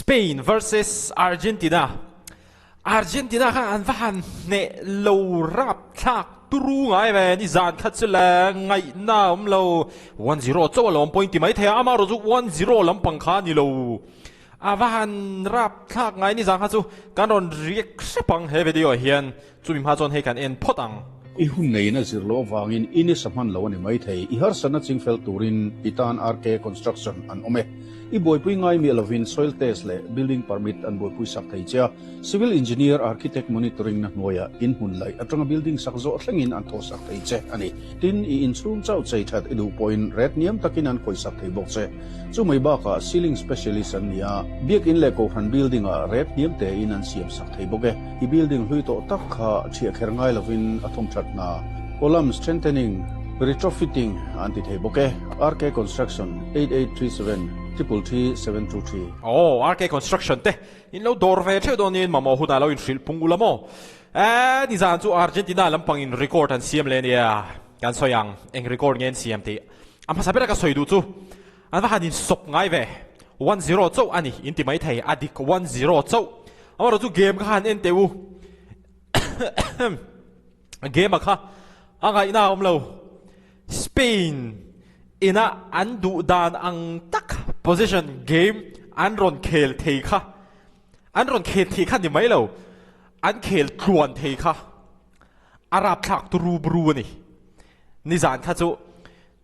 Spain versus Argentina. Argentina kha an van ne lo rap thak turu ngai ve ni zan khat chela ngai na lo 1-0 chaw lom point ti mai the ama ro chu 1-0 lam pang kha ni lo avan rap thak ngai ni zan kha chu kan ron riek sepang he video hian chumi ma chon he kan en photang I hun nei na zirlo wangin ini samhan lo ni mai thei I har sana chingfel turin Titan RK Construction an ome I boy pui ngai mi lovin soil test le building permit an boy pui sak thei cha civil engineer architect monitoring na noya in hun lai atanga building sakzo thlengin an tho sak thei che ani tin I inchung chau chei that edu point red niam takin an khoi sak thei bok che chu mai ba ka ceiling specialist an nia biak in le ko han building a red niam te in an siam sak thei boke I building hui to tak kha thia kher ngai lovin athom that na column strengthening retrofitting anti thei boke RK Construction 8837 333 oh RK Construction te in lo dor ve the don in mamo huda lo in shil pungula mo ni zan chu Argentina lampang in record an siam le nia kan soyang eng record ngen siam te am pasabera ka soidu chu an va hanin sop ngai ve 1-0 chaw ani inti mai thei adik 1-0 chaw amaro chu game khan en teu game kha anga ina omlo Spain ina andu dan ang tak position game anron khel thei kha anron khel thei kha ni mai lo an khel tluan thei kha arab thak tru bru ni zan kha chu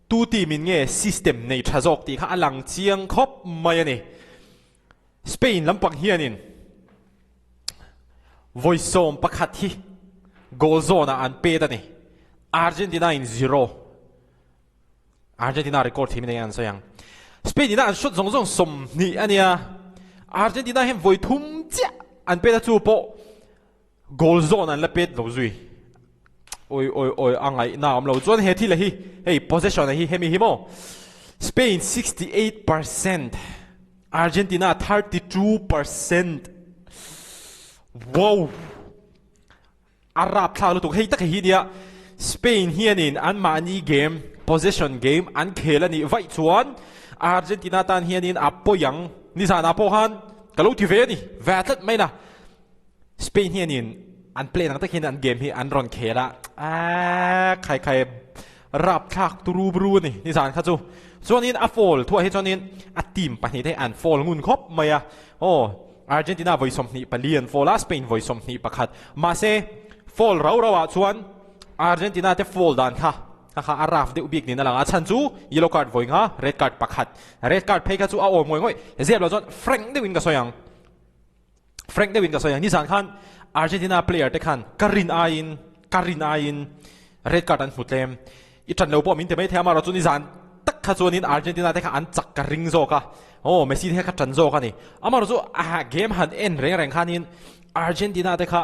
tu ti min nge system nei thazok ti kha alang chiang khop mai ani Spain lampang hianin voisom pakhat hi goal zone an pe da ni Argentina in 0 Argentina record team nei an sayang Spain ina an shot zong som ni ania Argentina hem voi thum cha an pe da chu po goal zone an la pet lo zui oi angai na am lo chon he thi la hi hey possession hi hemi hi mo Spain 68% Argentina 32% wow Arab thalo to hei tak hi dia Spain hianin an mani game possession game an khelani vai chuan Argentina tan hianin apoyang ni sana po han kalau ti ve ni vatat mai na Spain hianin an play nang takin an game hi an ron khela khai rap thak turu bru ni san kha chu chuanin a fall thua hi chuanin a team pani te an fall ngun khop maya Argentina voisom ni palian fall Spain voisom ni pakhat ma se fall rawa chuan Argentina te fall dan kha araf de ubik ni na lang a chan chu yellow card voinga red card pakhat red card phei kha chu a om ngoi zeb lo chon Frank de win ka soyang ni san khan Argentina player te khan karin ain red card an futlem I chan lo po min te mai thema ro chu ni zan tak kha chuanin Argentina te kha an chak ka ring zo ka Messi te kha chan zo ka ni amaro chu game han en reng khanin Argentina te kha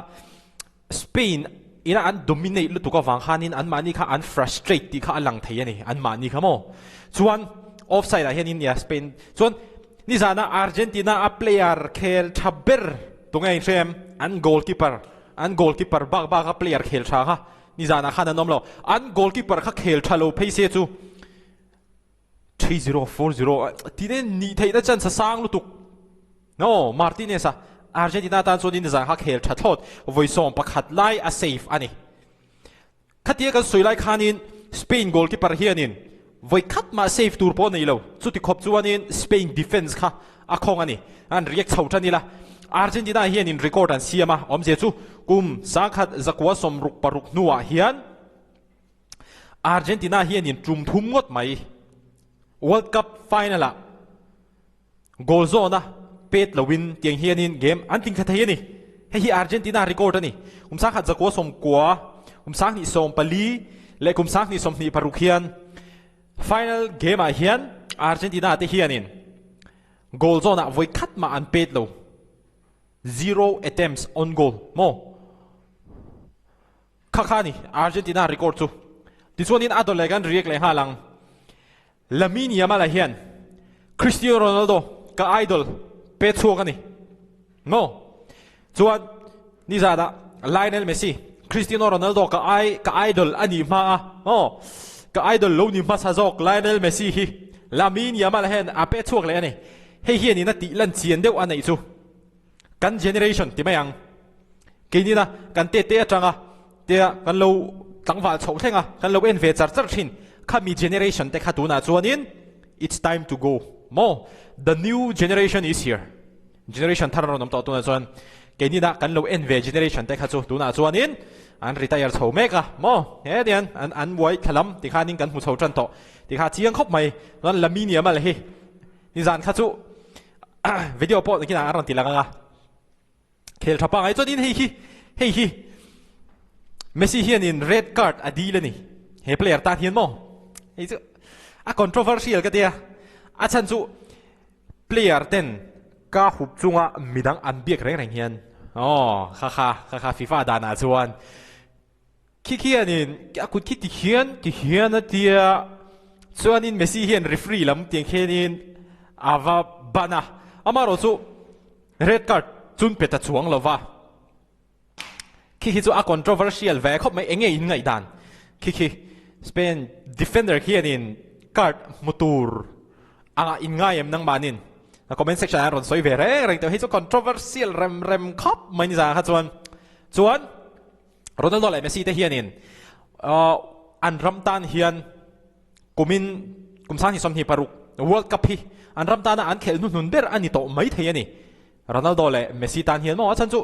Spain ina an dominate lu tuka wang khanin an mani kha an frustrate ti kha alang thei ani an mani kha mo chuan offside a hianin ya Spain chuan ni zana Argentina a player khel thaber tungai threm an goalkeeper bak a player khel tha kha ni zana khana nomlo an goalkeeper kha khel thalo phaise chu 3-0 4-0 tine ni theina chan sa sang lu tuk no Martinez Argentina tan chuan in zan kha khel tha thot voisom pakhat lai a safe ani khatia kan soilai khanin Spain goalkeeper hianin voi khat ma safe tur po nei lo chuti khop chuanin Spain defense kha a khong ani an react chho thani la Argentina hianin record an siama omje chu kum sakhat zakwa som ruk paruk nuwa hian Argentina hianin tum thum ngot mai World Cup final a goal zone pet la win tiang hianin game an ting khatha hiani hi Argentina record ani sakhat zakwa som kwa sak ni som pali le sak ni som ni parukhian final game a hian Argentina te hianin goal zone a voi khat ma an pet lo 0 attempts on goal mo khakhani Argentina record chu tichuanin adolegan react le halang Lamine Yamal hian Cristiano Ronaldo ka idol pe chuak ani no chuan ni zada Lionel Messi Cristiano Ronaldo ka idol ani ma ka idol lo ni ma sa jok Lionel Messi hi Lamine Yamal hen a pe chuak le ani hei hian in a ti lan chian deuh an nei chu kan generation ti mai ang ke ni na kan te atanga te kan lo tlangwal chho thlenga kan lo en ve char thin kha mi generation te kha tu na chuanin it's time to go mo the new generation is here generation thar ron to tu na chuan ke ni na kan lo en ve generation te kha chu tu na chuanin an retire chho meka mo he dian an wai thalam ti kha ning kan hu chho tran to ti kha chiang khop mai ron lami ni ama le hi ni zan kha chu video po ki na aran ti langa khel thapa ngai chuanin hei hi Messi hian in red card adi le ni he player ta hian mo hei chu a controversial ka dia a chan chu player ten ka hup chunga midang an biak reng hian kha FIFA dana chuan khianin a kut khi ti hian a tia chuanin Messi hian referee lam tiang khenin ava bana amaro chu red card chun peta chuang lova khi chu a controversial ve khop mai enge in ngai dan khi Spain defender hianin card mutur anga in ngai em nang manin na comment section ron soi ve reng to hi chu controversial rem khop mai ni za kha chuan Ronaldo le Messi te hianin an ramtan hian kumsan hi som hi paruk World Cup hi an ramtana an khel nun ber ani to mai thei ani Ronaldo le Messi tan hian mo chan chu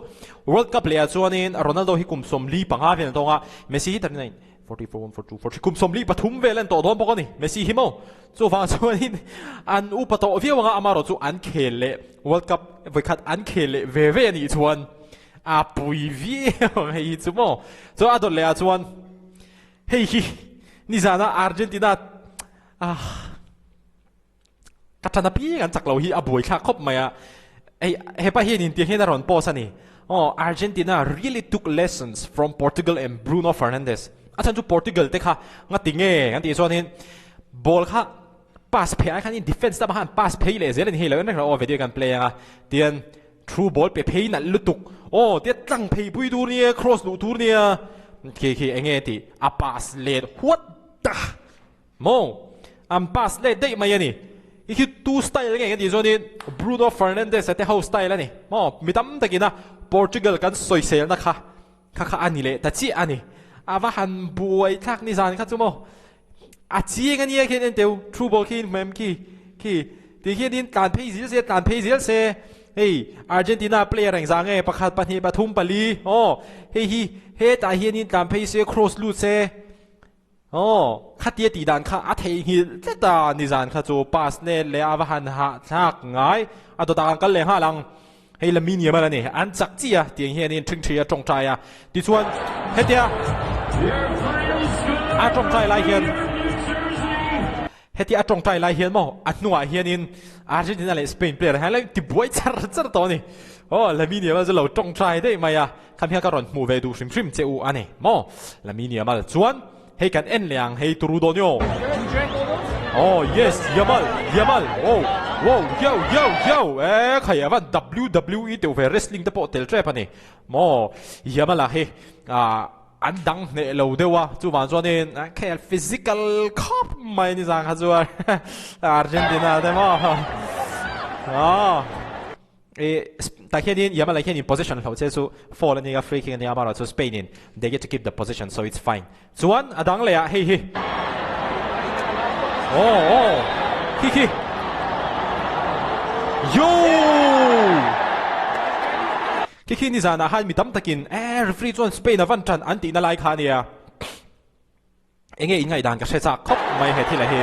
World Cup le chuanin Ronaldo hi kum som li panga vel tonga Messi hi 39 44 42 40 kum som li pathum velen to don bokani Messi hi mo chu wa chuanin an upato viawanga amaro chu an khel le World Cup voi khat an khel le ve ani chuan a pui vi hei chu mo chu adol le chuan hei hi ni zana Argentina katana pi kan chaklo hi aboi kha khop maya hepa hian in ti hian ron pos ani Argentina really took lessons from Portugal and Bruno Fernandes achan chu Portugal te kha nga tinge kan ti chuanin ball kha pass phe ai khan in defense ta han pass phe le zel ni helo na ro video kan play anga tian through ball pe phe na lutuk te tlang phe pui dur ni cross lu tur ni ke enge ti a pass le what the mo am pass le dei mai ani iki two style nge di zonin Bruno Fernandes ate how style ani mo midam takina Portugal kan soisel na kha ani le ta chi ani ava han buai thak ni zan kha chumo a chi ngani khen enteu true ball khin mem ki ti khin din tan phei zil se hey Argentina player rang zang nge pakhat pani pathum pali he ta hian in tan phei se cross lut se khát tiệt tỷ đàn khá thấy hi tất cả ni dàn khá cho pass nè lẽ ava han hạ thạc ngái à tôi ta cái lẽ hạ lăng hay là mini mà này anh chắc chi à tiếng hiền in trinh trí trong trai à đi xuân hết tia trong trai lại hiền hết tia trong trai lại hiền mà anh nuôi hiền in Argentina lại Spain player hay là thì buổi char to này là mini mà lâu trong trai đấy mà à tham gia các rộn mù về đủ sim chịu anh này mà là mini mà xuân hey kan en liang hey Trudonio yes Yamal yo khai avan WWE te over wrestling te po tel trap ani mo Yamal la he an dang ne lo dewa chu wan zo nen khai physical cop mai ni jang ha chu Argentina de mo ta hianin Yamal hianin possession ho che chu fall ani ga free kick ani amaro chu Spain in they get to keep the possession so it's fine chuan adang le a hi hi yo kiki ni zana han mi tam takin referee chuan Spain avan tran anti na lai kha nia enge ingai dan ka secha khop mai he thila he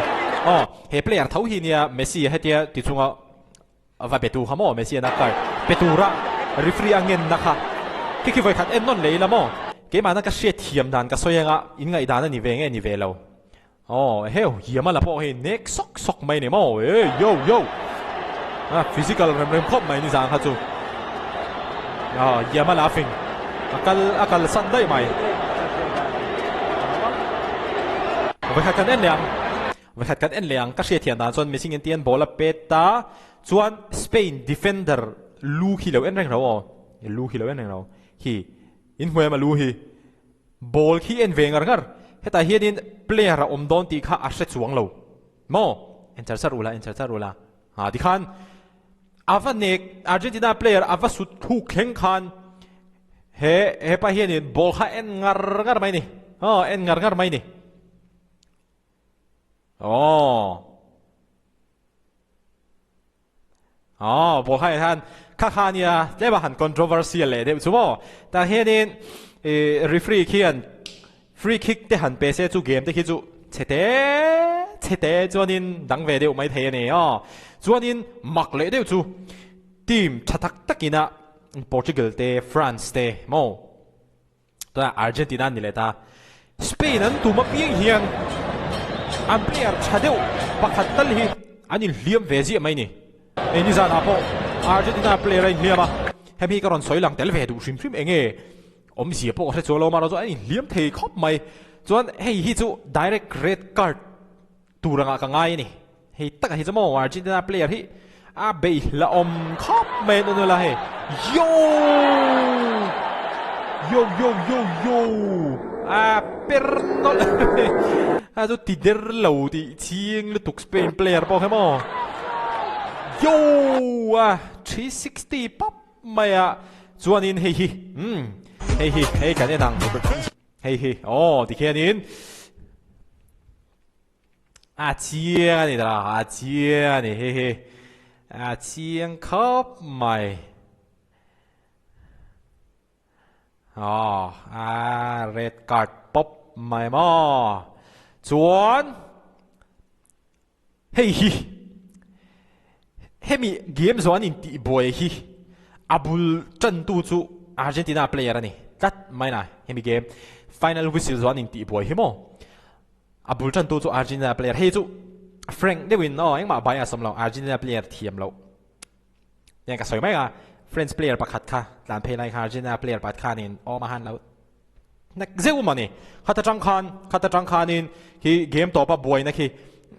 he player thau hi nia Messi he tia ti chunga và betu hamo Messi na kai betura referee angen nakha kiki voi khat en non leila mo ke ma na ka she thiam dan ka soyanga in ngai dan ni ve nge ni ve lo heo Yamal la po he nek sok mai ne mo yo physical rem khop mai ni jang ha chu Yamal laughing akal san dai mai voi khat kan en liang ka she thian dan chon missing en tian bola peta chuan Spain defender lu hi lo en reng ro hi in hwe ma lu hi ball khi en vengar ngar heta hianin player a om don ti kha a hre chuang lo mo en char ula di khan Avanek Argentina player avasut thu kheng khan he pa hian in ball kha en ngar mai ni en ngar mai ni ball kha han kha nia leba han controversial le de chumo ta hian in referee khian free kick te han pe se chu game te khi chu chete chuanin dang ve deuh mai thei ani chuanin mak le deuh chu team thatak takina Portugal te France te mo ta Argentina ni le ta Spain an tuma piang hian an player chadeu pakhat tal hi ani liam ve ji mai ni eni zan apo Argentina player ai liama hemi ka ron soilang tel ve du shim enge om sia po se cholo maro zo ani liam thei khop mai chuan hei hi chu direct red card turanga ka ngai ni hei tak hi chamo Argentina player hi a be la om khop men no la he yo a perno a zo ti der lo ti chieng le tuk Spain player po hemo yo 360 pop maya chuanin hei hi hei kan enang hei ti khianin a chiang ni da a chiang ni hei a chiang khop mai red card pop mai mo chuan hemi game zone in ti boy hi abul chan tu chu Argentina player ani tat mai na hemi game final whistle zone in ti boy hi mo abul chan tu chu Argentina player hei chu Frank Lewin eng ma bai asam lo Argentina player thiam lo yang ka soi mai a French player pakhat kha lan phei lai kha Argentina player pat khan in ma han lo nak zeu mani khata chang khan in hi game to pa boy na khi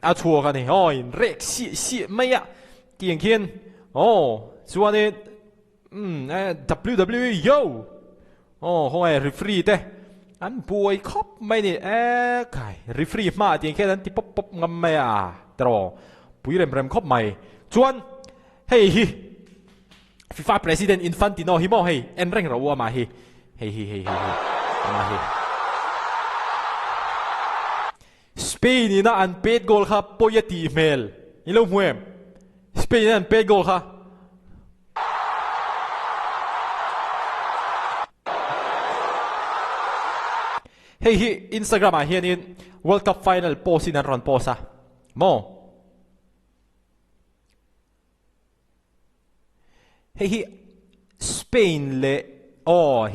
a chua ka ni in rek si mai a kieng khian chuan in WWE yo hoi referee te an boy khop mai ni kai referee ma tieng khian an ti pop ngam mai a tro pui rem khop mai chuan hei hi FIFA president Infantino hi mo hei en reng ro ma hi ma hi Spain ina an pet goal kha poyati mel ilo muem Spain an pet goal kha hei hi Instagram a hianin World Cup final post in an ron posa mo hei hi Spain le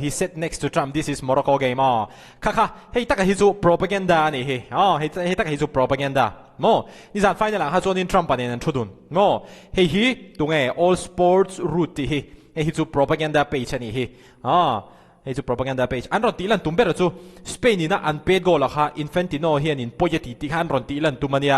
he said next to Trump this is Morocco game kha hei taka hi chu propaganda ni hi hei taka hi chu propaganda mo ni zan final ha chuan in Trump an thudun mo hei hi tunge all sports route ti hi hei hi chu propaganda page ani hi hei chu propaganda page an ron ti lan tumber chu Spain ina an pet goal kha Infantino hian in poyati ti khan ron ti lan tumania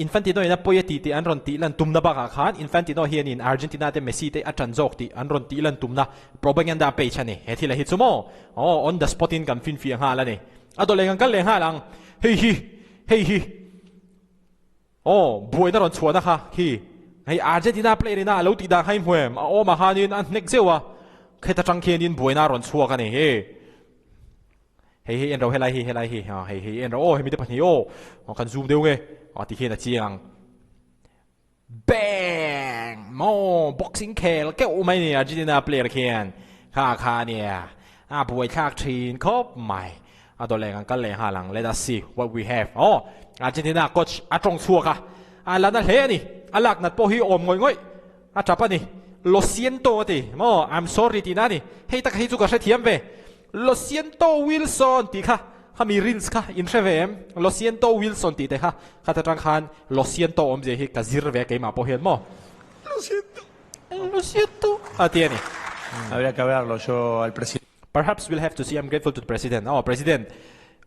Infantino ina poyati ti an ron ti lan tumna ba khan Infantino hian in Argentina te Messi te atran jok ti an ron ti lan tumna propaganda page ani he thila hi chumo on the spot in kan fin fi ha la ni adole kan le ha lang hei hi boy na ron chuana kha hi hei Argentina player ina lo ti da hai hwem ma hanin an nek zewa kheta chang khian in boina ron chua ka ni hei en ro helai hi hei en ro hei mi te pani kan zoom deu nge ti khian a chiang bang mo boxing khel ke mai ni Argentina player khian kha nia boy khak thin khop mai adole kan le ha lang let us see what we have Argentina coach atong chua ka lana hle ni alak nat po hi ngoi chapa ni lo siento ti mo I'm sorry ti nani hei tak hei chu ka thiam ve lo siento Wilson ti kha mi reels kha in revem lo siento Wilson ti te kha ta tang khan lo siento je hi ka zir ve ke ma po hian mo lo siento atieni habría que hablarlo yo al presidente. Perhaps we'll have to see. I'm grateful to the president. President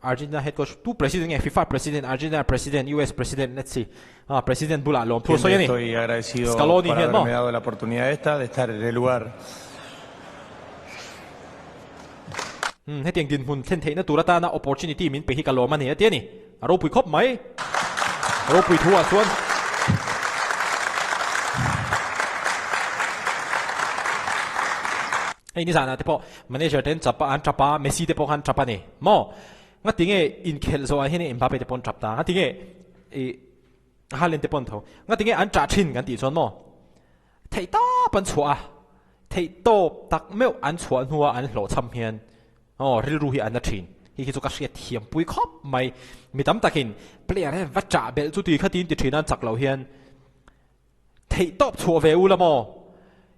Argentina head coach, two president, FIFA president, Argentina president, US president. Let's see. President Bula Lom. Estoy agradecido Scaloni por haberme dado la oportunidad esta de estar en el lugar. Hết tiền din hun thiên thế na turata na opportunity min pe hi kalom ani atian ni. Aro pui khop mai. Aro pui thua suan. ไอ้นี่สารนะที่พอมันเนี่ยจะเดินจับอันจับเมสซี่ที่พอหันจับนี่มองั้นทิ้งอินเคลโซไอ้ที่นี่อิมบาเป้ที่พอจับตางั้นทิ้งฮาเลนที่พอเท่างั้นทิ้งอันจัดชินกันตีส่วนมอเทต้าปันชัวเทต้าตักเมื่ออันชัวหัวอันหล่อทำเฮียนริลรู้ที่อันนัดชินที่คิดว่าเสียเทียมปุยครบไม่มีตั้มตะกินเปลี่ยนให้วัดจ่าเบลจุดที่ขัดยินติดชินันจักเหล่าเฮียนเทต้าชัวเวลละมอ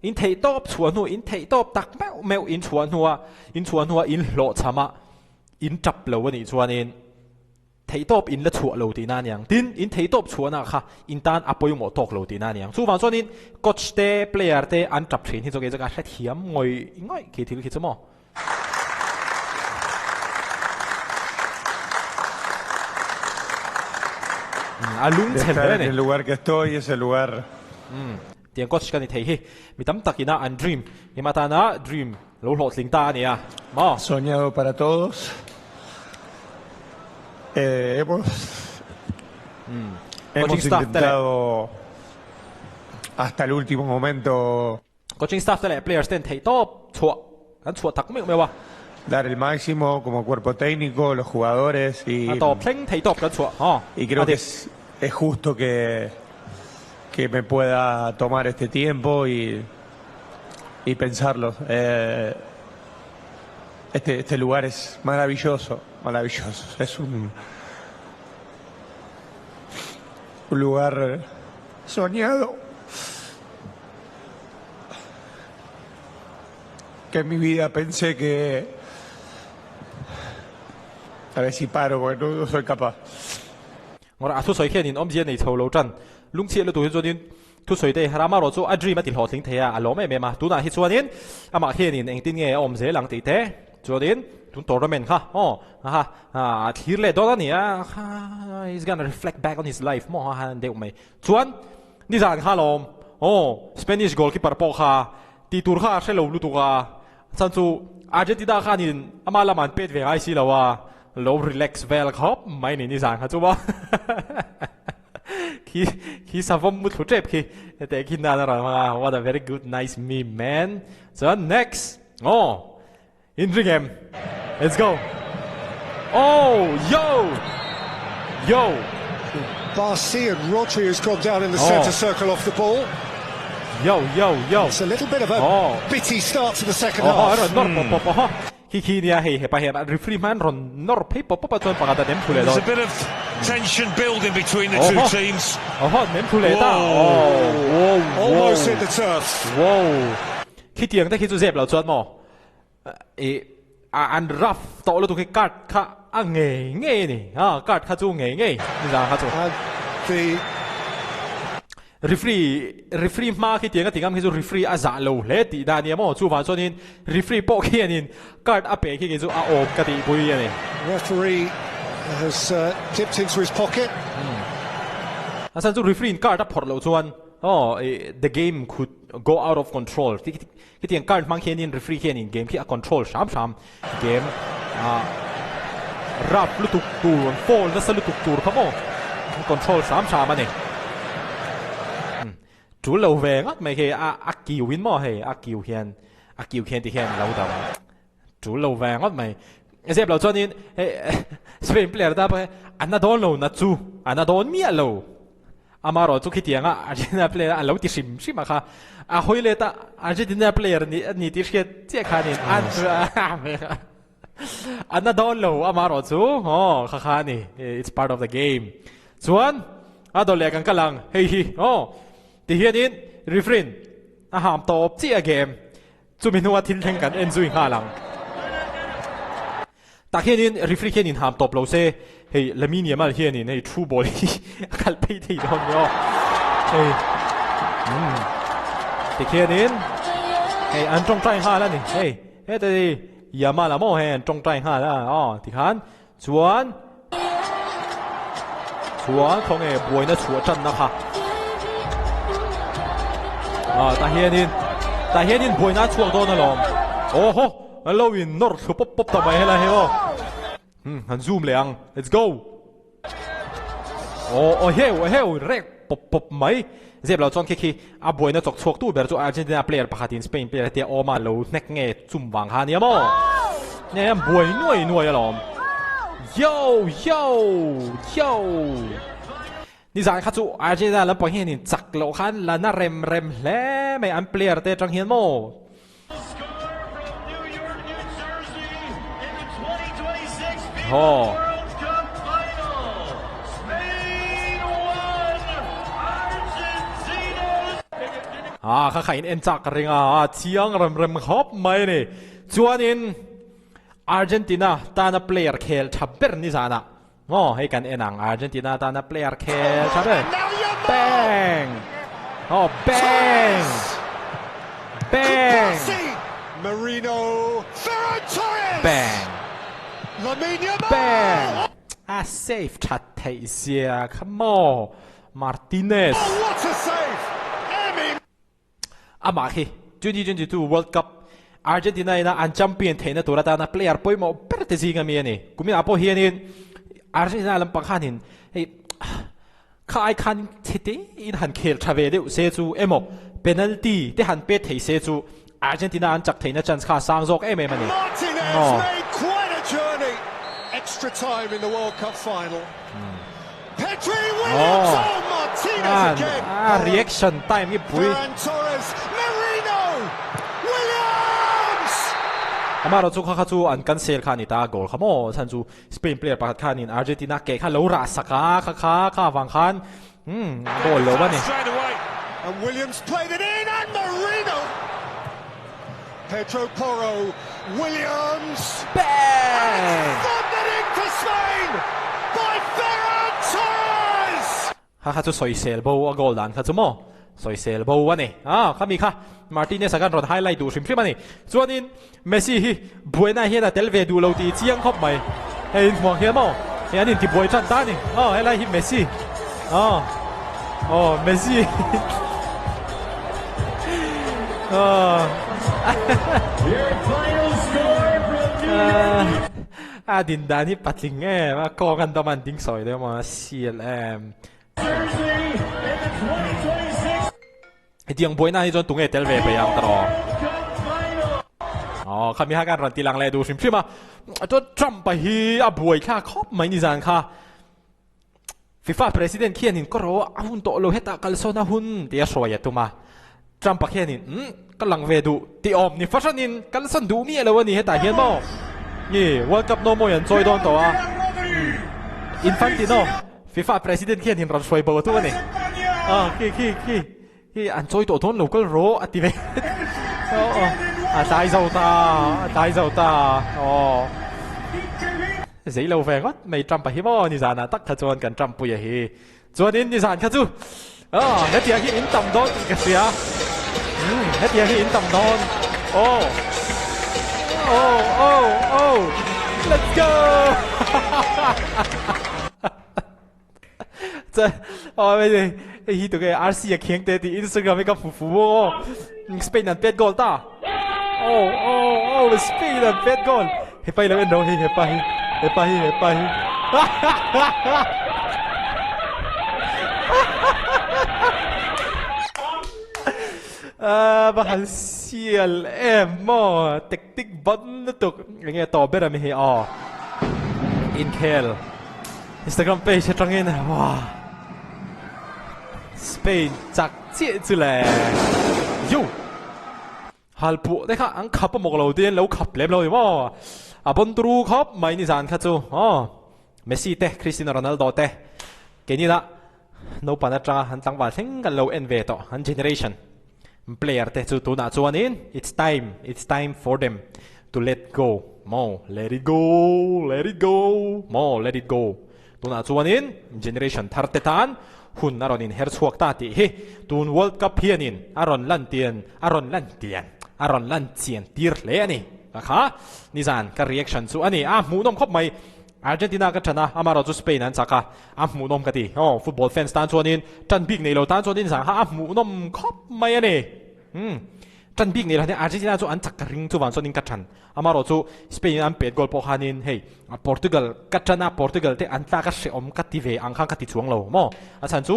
อินเทตอบชวนหัวอินเทตอบตักแมวอินชวนหัวอินโหลดชามะอินจับเหลวนี่ชวนอินเทตอบอินละชัวเหลวตีนั่นยังดินอินเทตอบชวนนะค่ะอินตันอัปโปยหมดตกเหลวตีนั่นยังสู้ฟังส่วนอินก็สเตย์เพลเยอร์เตอันจับชินที่จะเกิดจากเทียมงอยคิดถึงคิดสมอลุงเช่นเลยเนี่ย el lugar que estoy es el lugar เตียงก็ชิกันในเทฮีมีตั้มตักกินอันดรีมมีมาตานะดรีมเราหลอดลิงตาเนี่ยมา soñado para todos. Hemos intentado hasta el último momento ก็จริงสตาฟแต่ละเพลเยอร์เต้นเทตอบชัวอันชัวตักไม่วะ dar el máximo como cuerpo técnico, los jugadores ต่อเพลงเทตอบกันชัวy creo que es justo que me pueda tomar este tiempo y pensarlo. Este lugar es maravilloso. Es un lugar soñado que en mi vida pensé que a ver si paro porque no soy capaz. 我阿出水嘅年，我唔知你頭腦真，攏切你度去做啲出水地，阿媽攞做阿 dream 一條河頂睇啊，阿攞咩嘛，度那去做年，阿媽嘅年硬啲嘅，我唔識冷地睇，做年度多咗面哈，ทีเลย多咗年啊，he's gonna reflect back on his life，麼哈เดี๋ยวไม่ส่วนนี่จานข้าลมSpanish goalkeeper ปอกค่ะตีตูร์ข้าใช่เรารู้ตัวสันสูอาร์เจนตินาข้านี่อามาละมันเป็ดเวงไอซีแล้วว่าเรา relax เวลครับไม่นี่จานค่ะจูว่าคีสาวมุดหัวเจ็บคีแต่กินนานอะไรมา what a very good nice meme man so next in the game let's go yo Barsi and Rodri has gone down in the centre circle off the ball. Yo. It's a little bit of a bitty start to the second half. คีเนี่ยไปเห็นรีฟรีมันรอนนอร์เพย์ป๊อปจนปากกาเต็มทุเรศ There's a bit of tension building between the two teams. เต็มทุเรศAlmost hit the turf. คีเตียงได้คีจูเจ็บแล้วจวนหมออันรับต่อแล้วตัวคีกัดข้าเง่นี่กัดข้าจูเง่นี่จ้าข้าจูรีฟรีมาคีเตียงก็ตีกันคีจูรีฟรีอาซาโลเลติดานี่มั่วจูฟันส่วนนี้รีฟรีโป๊กขี้นี่กัดอาเปคีจูอาโอบกติปุยนี่ Referee has dipped into his pocket. อาซันจูรีฟรีกัดพอร์ตแล้วจวนthe game could go out of control คีเตียงกัดมังขี้นี่รีฟรีขี้นี่เกมคีcontrol ชามเกมรับลุตุกตูนโฟลและสลุตุกตูนเขาโม่คอนโทรล3 ชามันเองจุลเราเวงไม่ใช่อากิววินมั่วเฮอากิวเฮียนที่เฮียนเราดำจุลเราเวงไม่เสียบเราจนนี้สเปนเพลย์ได้ไปอันนั้นโดนเรานัดจูอันนั้นโดนเมียเราอามาเราจุคิดยังอาร์เจนตินาเพลย์อันเราที่ชิมค่ะหอยเลยแต่อาร์เจนตินาเพลย์นี่ที่เชียร์เจ้าขานี่อันนั้นโดนเราอามาเราจูข้านี่ it's part of the game ส่วนโดนเลี้ยงกันลังเฮ้ยที่เฮียนี่รีฟรินห้ามตบเจ้าเกมจูมินัวทิ้งกันเอ็นซุยข้าลังแต่เฮียนี่รีฟรินเฮียนี่ห้ามตบเราเซ่เฮ้ยละมีเนี่ยมาเฮียนี่ในทรูบอลกัลไปที่โดนย่อเฮ้ยที่เฮียนี่เฮ้ยอันตรงใจข้าแล้วนี่เฮ้ยแต่อย่ามาละโม่เห็นจงใจข้าแล้วที่ขันส่วนของบวยน่ะชัวจันนะคะแต่เฮียนินบวยน่ะชัวโดนนะลมโอ้โหเราวินนอร์ชัวป๊บทำไมให้ล่ะเฮ้ยหันซูมเลยอัง let's go เฮ้ยเร็ pop mai zeb lo chon khi a boina chok chok tu ber chu Argentina player pakhatin Spain player te oma lo nek nge chumwang ha niamo ne boi nuai alom yoนี่สารข้าจูอาร์เจนตินาแล้วปอยเห็นนี่จักโลคันลานาเรมแล้วไม่อันเปลี่ยนเตะจังเฮียนโมโอ้ข้าขายเอ็นจักเริงเชียงเรมฮอปไม่เนี่ยจวนอินอาร์เจนตินาตานาเปลี่ยนเคลทับเบิร์นี่สารนะให้กันเอ็นังอาร์เจนตินาตานาเปลี่ยนเคลทับเบิร์ Bang! Oh, bang! Bang! Marino, Ferran Torres! Bang! Lamine Yamal! Bang! Safe chat here. Come on, Martinez. Oh, what a save! Amaki, 2022 World Cup. Argentina na ang champion tayo na tulad na player po mo pertesi kami yan eh. Kung minapo hiyanin, Argentina lang pagkanin. Hey, kai kan tete in han khel thave de se chu emo penalty te han pe thei se chu Argentina an chak theina chance kha sang jok em em ani Martinez made quite a journey. Extra time in the World Cup final. Pedri Williams, Martinez again. Reaction time ni pui Ferran Torres, Marino, Williams. amaro chu kha chu an cancel kha ni ta goal khamo chan chu Spain player pakhat khan in Argentina ke kha lo ra saka kha wang khan goal lo ba ni Straight away. And Williams played it in, and Marino. Pedro Porro, Williams. bang Funded into Spain by Ferran Torres. kha chu soi sel bo a goal dan kha chu mo soi sel bo wa ni kha mi kha Martinez akan ron highlight du shim ani chuanin Messi hi buena hi na tel ve du lo ti chiang khop mai hei hmong hian mo he anin ti boi chan ta ni helai hi Messi Messi din dani patling ma ko kan da man ding soi de ma CLM Diang boy na hi jon tunge tel ve pe yang tro kha mi ha kan ran ti lang le du shim shima to Trump pa hi a boy kha khop mai ni zan kha FIFA president khian in ko ro a hun to lo heta kal so na hun ti a soya tuma Trump pa khian in kalang ve du ti om ni fashion in kal san du mi lo ni heta hian mo ni World Cup no mo yan choi don to Infantino FIFA president khian in ran soi bo tu ni ki an choi to thon local ro ative dai dau ta dễ lâu về quá mày Trump phải hiếm như zana tắc thật chọn cần Trump bây giờ hi chọn in như zan khá chú hết tiếng khi in tầm đó cái gì á hết tiếng khi in tầm đó let's go bây giờ hi tụi cái RC à khiêng tê thì Instagram mấy cái phụ Spain ăn pet goal ta Spain ăn pet goal he bay lên đâu he bay bahal CLM tactic button na to nghe to better mi he in Kel Instagram page trangin wow Spain chak chia chu le yo halpu de kha ang khap mok lo den lo khap lem lo mo abon tru khop mai ni zan kha chu Messi te Cristiano Ronaldo te ke ni la no panatra han tangwa thing kan lo en ve to han generation player te chu tu na chuan in it's time for them to let go let it go tu na chuan in generation thar te tan hun aron in her chuak ta ti hi tun World Cup hianin aron lan chian tir le ani kha ni zan ka reaction chu ani mu nom khop mai Argentina ka chana amaro chu Spain an chaka mu nom ka ti football fans tan chuan in chan big nei lo tan chuan in sang mu nom khop mai ani chan big nei la Argentina chu an chak ring chu wan chuan in ka chan amaro chu Spain an pet gol po hanin hey Portugal ka chana Portugal te an ta ka se om ka ti ve ang khang ka ti chuang lo mo a chan chu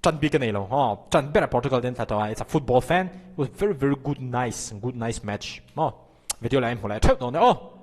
Chan bi ka nei lo ha chan bera Portugal den thatoa it's a football fan. It was very good nice match. Oh video la im hola thau no